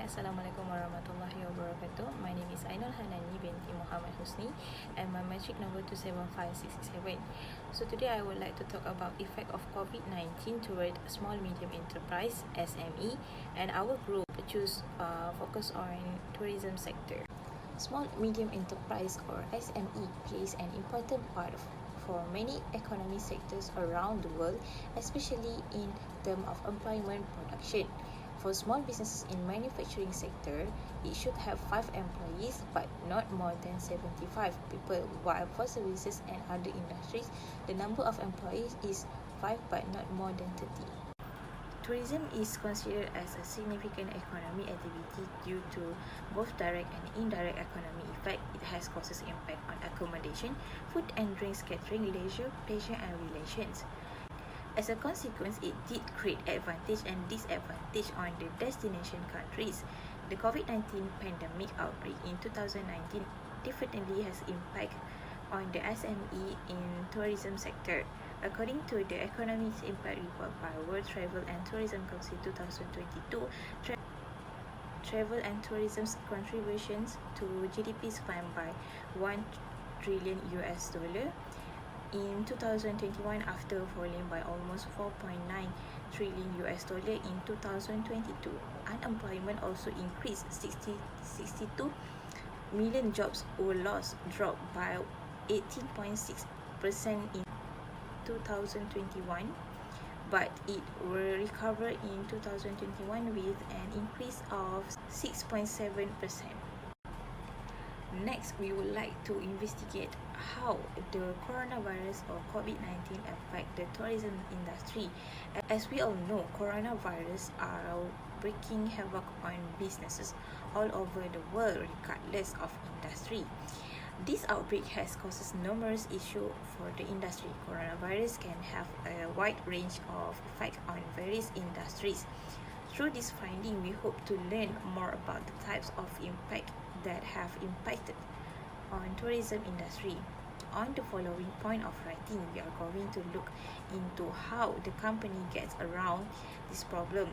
Assalamualaikum warahmatullahi wabarakatuh. My name is Ainul Hanani binti Muhammad Husni and my matric number 275667. So today I would like to talk about effect of COVID-19 toward small medium enterprise SME, and our group choose focus on tourism sector. Small medium enterprise or SME plays an important part for many economic sectors around the world, especially in terms of employment production. For small businesses in manufacturing sector, it should have 5 employees but not more than 75 people, while for services and other industries, the number of employees is 5 but not more than 30. Tourism is considered as a significant economic activity due to both direct and indirect economic effect. It has causes impact on accommodation, food and drinks catering, leisure, pleasure and relations. As a consequence, it did create advantage and disadvantage on the destination countries. The COVID-19 pandemic outbreak in 2019 definitely has impact on the SME in tourism sector. According to the Economic Impact Report by World Travel and Tourism Council 2022, travel and tourism's contributions to GDP climbed by $1 trillion in 2021 after falling by almost 4.9 trillion in 2022. Unemployment also increased. 62 million jobs were lost, dropped by 18.6% in 2021, but it will recover in 2021 with an increase of 6.7%. Next, we would like to investigate how the coronavirus or COVID-19 affect the tourism industry. As we all know, coronavirus are wreaking havoc on businesses all over the world regardless of industry. This outbreak has caused numerous issues for the industry. Coronavirus can have a wide range of effects on various industries. Through this finding, we hope to learn more about the types of impact that have impacted on tourism industry. On the following point of writing, we are going to look into how the company gets around this problem,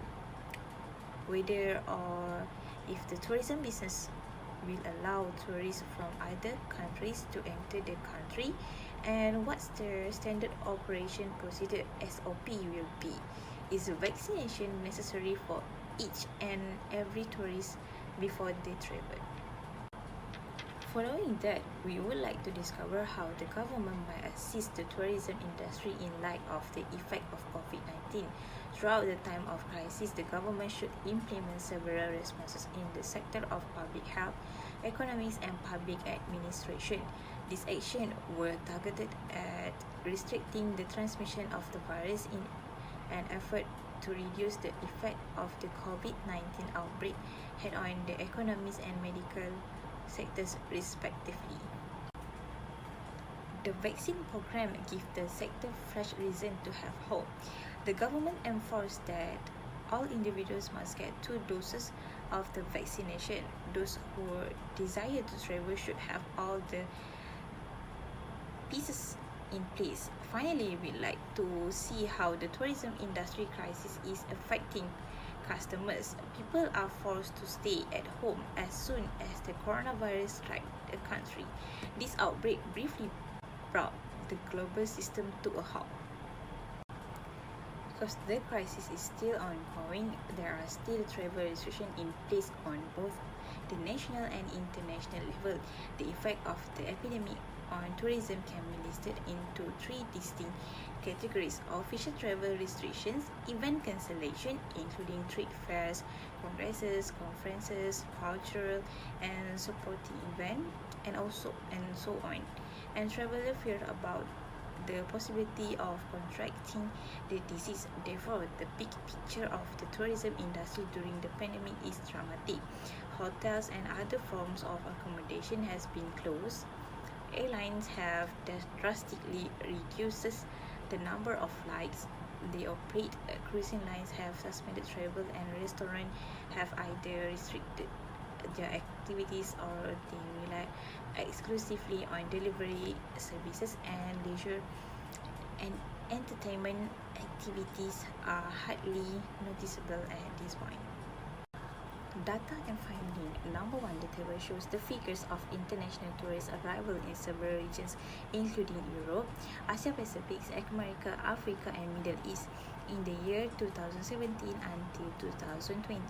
whether or if the tourism business will allow tourists from other countries to enter the country, and what's the standard operation procedure SOP will be. Is vaccination necessary for each and every tourist before they travel? Following that, we would like to discover how the government might assist the tourism industry in light of the effect of COVID-19. Throughout the time of crisis, the government should implement several responses in the sector of public health, economics, and public administration. These actions were targeted at restricting the transmission of the virus in an effort to reduce the effect of the COVID-19 outbreak had on the economies and medical sectors respectively. The vaccine program gives the sector fresh reason to have hope. The government enforced that all individuals must get 2 doses of the vaccination. Those who desire to travel should have all the pieces in place. Finally, we'd like to see how the tourism industry crisis is affecting customers. People are forced to stay at home as soon as the coronavirus struck the country. This outbreak briefly brought the global system to a halt. Because the crisis is still ongoing, there are still travel restrictions in place on both the national and international level. The effect of the epidemic on tourism can be listed into 3 distinct categories: official travel restrictions, event cancellation, including trade fairs, congresses, conferences, cultural and supporting events, and so on, and traveler fear about the possibility of contracting the disease. Therefore, the big picture of the tourism industry during the pandemic is dramatic. Hotels and other forms of accommodation has been closed. Airlines have drastically reduced the number of flights they operate. Cruising lines have suspended travel, and restaurants have either restricted their activities or they rely exclusively on delivery services, and leisure and entertainment activities are hardly noticeable at this point. Data and finding. Number one, the table shows the figures of international tourist arrival in several regions, including Europe, Asia Pacific, America, Africa, and Middle East in the year 2017 until 2020.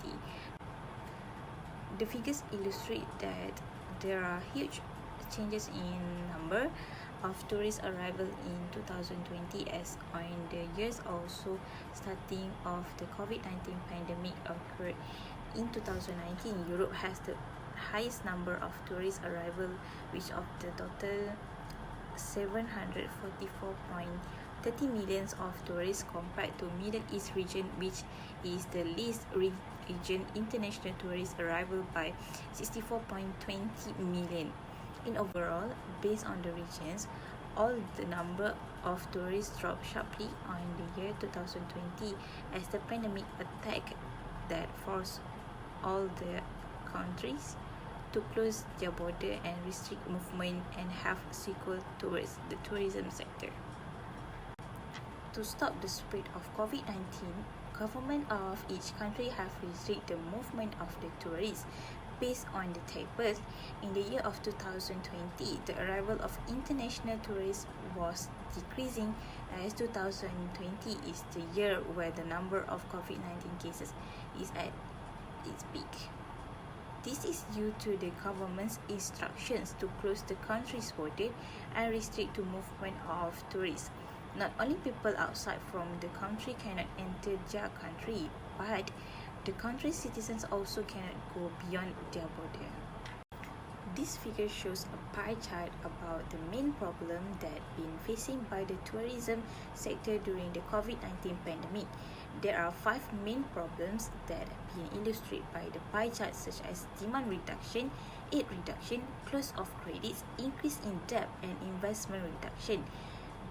The figures illustrate that there are huge changes in number of tourist arrival in 2020 as on the years also starting of the COVID-19 pandemic occurred. In 2019, Europe has the highest number of tourist arrival, which of the total 744.30 million of tourists compared to Middle East region, which is the least region international tourist arrival by 64.20 million. In overall, based on the regions, all the number of tourists dropped sharply on the year 2020 as the pandemic attack that forced all the countries to close their border and restrict movement and have sequel towards the tourism sector. To stop the spread of COVID-19, government of each country have restricted the movement of the tourists. Based on the tables, in the year of 2020, the arrival of international tourists was decreasing as 2020 is the year where the number of COVID-19 cases is at its peak. This is due to the government's instructions to close the country's border and restrict the movement of tourists. Not only people outside from the country cannot enter their country, but the country's citizens also cannot go beyond their border. This figure shows a pie chart about the main problem that been facing by the tourism sector during the COVID-19 pandemic. There are 5 main problems that have been illustrated by the pie chart, such as demand reduction, aid reduction, close of credits, increase in debt, and investment reduction.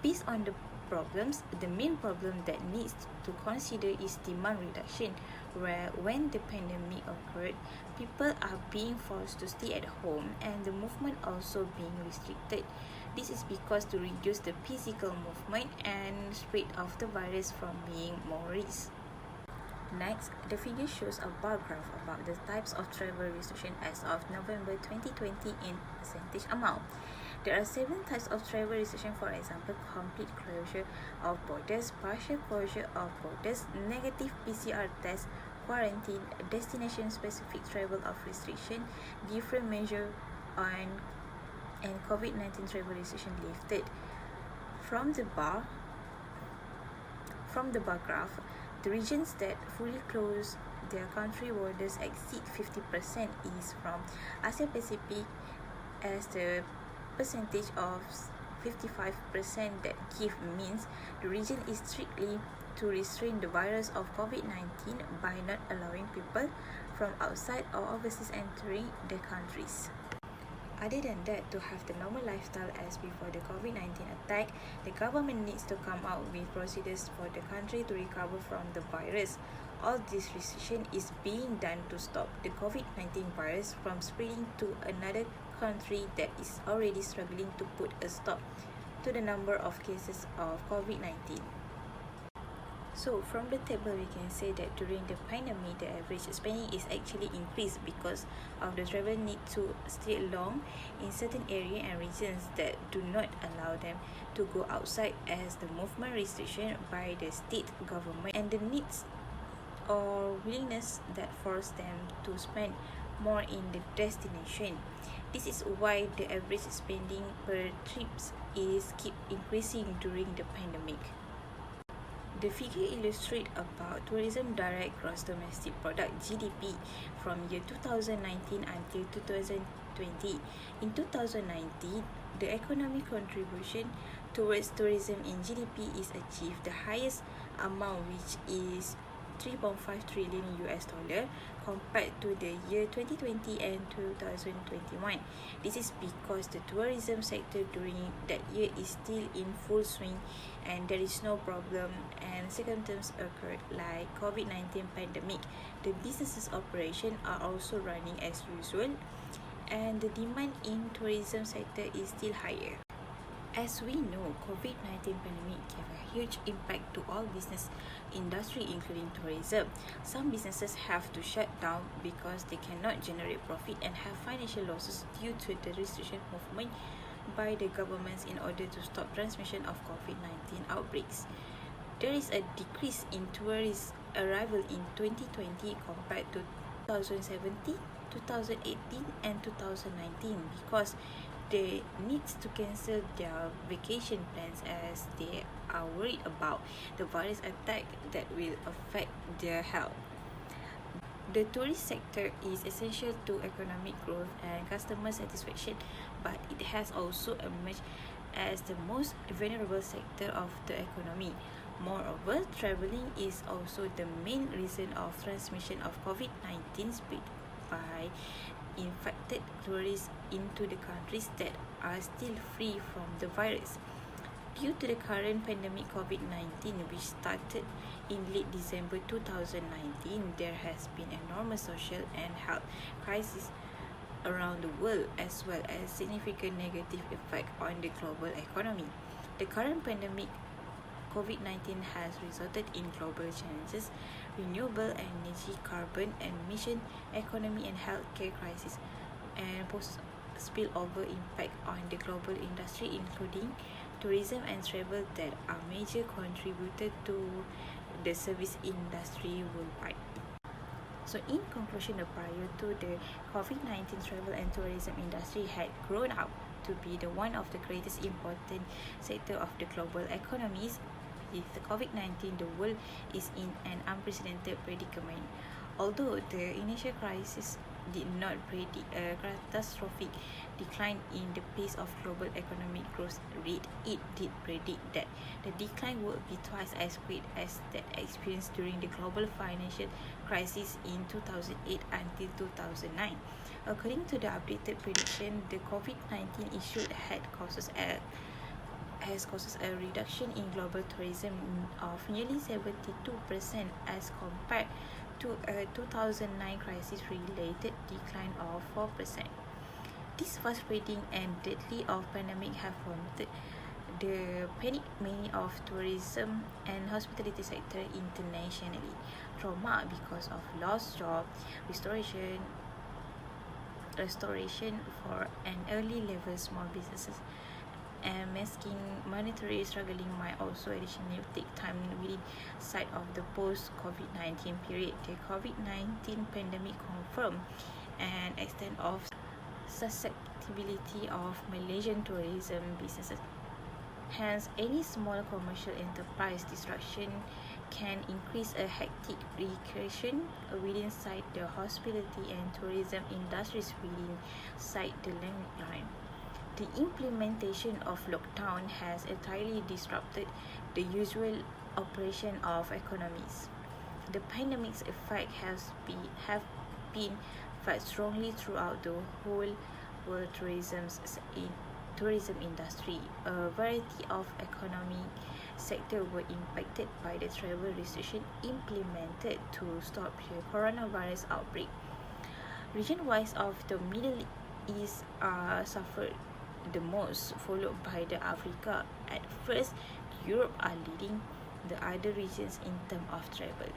Based on the problems, the main problem that needs to consider is demand reduction, where when the pandemic occurred, people are being forced to stay at home and the movement also being restricted. This is because to reduce the physical movement and spread of the virus from being more risk. Next, the figure shows a bar graph about the types of travel restriction as of November 2020 in percentage amount. There are 7 types of travel restriction, for example, complete closure of borders, partial closure of borders, negative PCR test, quarantine, destination-specific travel of restriction, different measure on and COVID-19 travel restriction lifted. From the bar graph, the regions that fully close their country borders exceed 50% is from Asia Pacific, as the percentage of 55% that give means the region is strictly to restrain the virus of COVID-19 by not allowing people from outside or overseas entering the countries. Other than that, to have the normal lifestyle as before the COVID-19 attack, the government needs to come out with procedures for the country to recover from the virus. All this restriction is being done to stop the COVID-19 virus from spreading to another country that is already struggling to put a stop to the number of cases of COVID-19. So from the table, we can say that during the pandemic, the average spending is actually increased because of the travel need to stay long in certain areas and regions that do not allow them to go outside as the movement restriction by the state government and the needs or willingness that force them to spend more in the destination. This is why the average spending per trips is keep increasing during the pandemic. The figure illustrates about tourism direct gross domestic product (GDP) from year 2019 until 2020. In 2019, the economic contribution towards tourism in GDP is achieved the highest amount, which is $3.5 trillion compared to the year 2020 and 2021. This is because the tourism sector during that year is still in full swing and there is no problem and circumstances occurred like COVID-19 pandemic. The businesses operation are also running as usual and the demand in tourism sector is still higher. As we know, COVID-19 pandemic gave a huge impact to all business industry including tourism. Some businesses have to shut down because they cannot generate profit and have financial losses due to the restriction movement by the governments in order to stop transmission of COVID-19 outbreaks. There is a decrease in tourist arrival in 2020 compared to 2017, 2018 and 2019 because they need to cancel their vacation plans as they are worried about the virus attack that will affect their health. The tourist sector is essential to economic growth and customer satisfaction, but it has also emerged as the most vulnerable sector of the economy. Moreover, traveling is also the main reason of transmission of COVID-19 spread by infected tourists into the countries that are still free from the virus. Due to the current pandemic COVID-19, which started in late December 2019, there has been enormous social and health crisis around the world as well as significant negative effect on the global economy. The current pandemic COVID-19 has resulted in global challenges, renewable energy, carbon emission, economy and healthcare crisis, and spillover impact on the global industry including tourism and travel that are major contributor to the service industry worldwide. So in conclusion, prior to the COVID-19, travel and tourism industry had grown up to be the one of the greatest important sector of the global economies. With the COVID-19, the world is in an unprecedented predicament. Although the initial crisis did not predict a catastrophic decline in the pace of global economic growth rate, it did predict that the decline would be twice as great as that experienced during the global financial crisis in 2008 until 2009. According to the updated prediction, the COVID-19 issue has caused a reduction in global tourism of nearly 72% as compared to a 2009 crisis-related decline of 4%. This fast-spreading and deadly of pandemic have prompted the panic mania of tourism and hospitality sector internationally. Trauma because of lost job, restoration for an early level small businesses and masking monetary struggling might also additionally take time within sight of the post-COVID-19 period. The COVID-19 pandemic confirmed an extent of susceptibility of Malaysian tourism businesses. Hence, any small commercial enterprise disruption can increase a hectic recreation within inside the hospitality and tourism industries within inside the line. The implementation of lockdown has entirely disrupted the usual operation of economies. The pandemic's effect have been felt strongly throughout the whole world tourism industry. A variety of economic sectors were impacted by the travel restriction implemented to stop the coronavirus outbreak. Region-wise of the Middle East suffered the most, followed by the Africa. At first, Europe are leading the other regions in terms of travel.